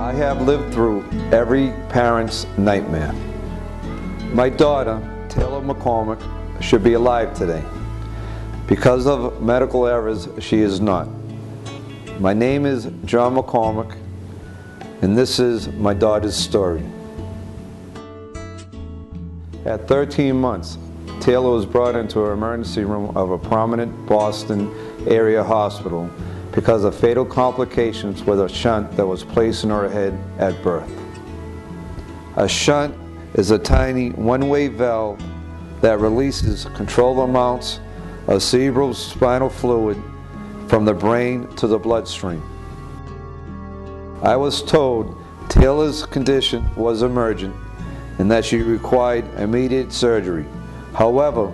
I have lived through every parent's nightmare. My daughter, Taylor McCormick, should be alive today. Because of medical errors, she is not. My name is John McCormick, and this is my daughter's story. At 13 months, Taylor was brought into an emergency room of a prominent Boston area hospital because of fatal complications with a shunt that was placed in her head at birth. A shunt is a tiny one-way valve that releases controlled amounts of cerebrospinal fluid from the brain to the bloodstream. I was told Taylor's condition was emergent and that she required immediate surgery. However,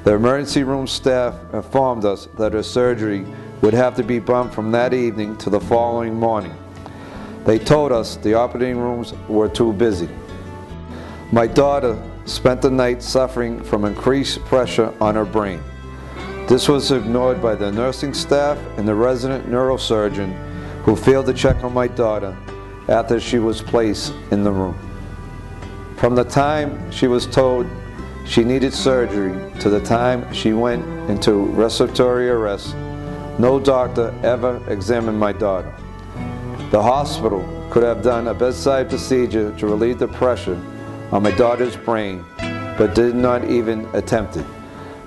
the emergency room staff informed us that her surgery would have to be bumped from that evening to the following morning. They told us the operating rooms were too busy. My daughter spent the night suffering from increased pressure on her brain. This was ignored by the nursing staff and the resident neurosurgeon, who failed to check on my daughter after she was placed in the room. From the time she was told she needed surgery to the time she went into respiratory arrest, no doctor ever examined my daughter. The hospital could have done a bedside procedure to relieve the pressure on my daughter's brain, but did not even attempt it.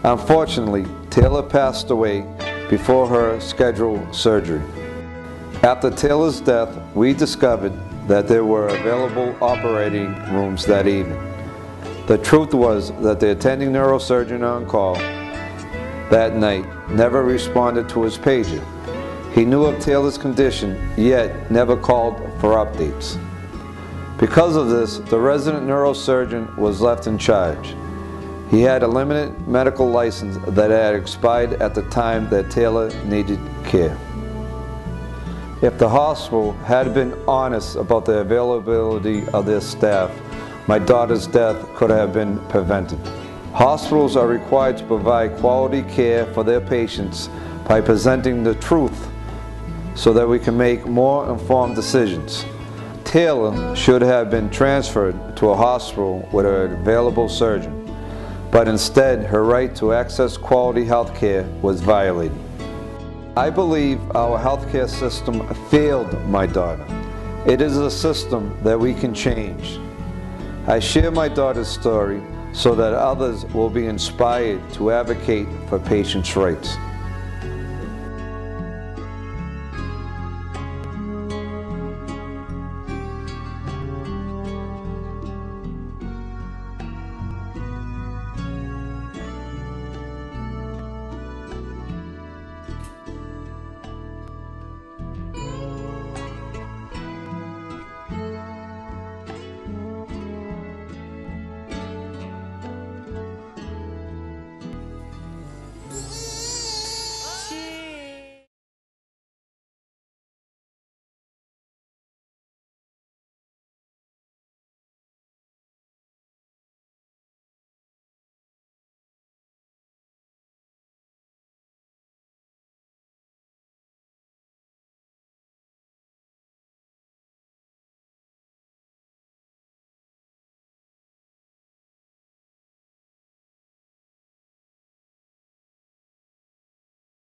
Unfortunately, Taylor passed away before her scheduled surgery. After Taylor's death, we discovered that there were available operating rooms that evening. The truth was that the attending neurosurgeon on call that night never responded to his pager. He knew of Taylor's condition, yet never called for updates. Because of this, the resident neurosurgeon was left in charge. He had a limited medical license that had expired at the time that Taylor needed care. If the hospital had been honest about the availability of their staff, my daughter's death could have been prevented. Hospitals are required to provide quality care for their patients by presenting the truth so that we can make more informed decisions. Taylor should have been transferred to a hospital with an available surgeon, but instead her right to access quality health care was violated. I believe our healthcare system failed my daughter. It is a system that we can change. I share my daughter's story so that others will be inspired to advocate for patients' rights.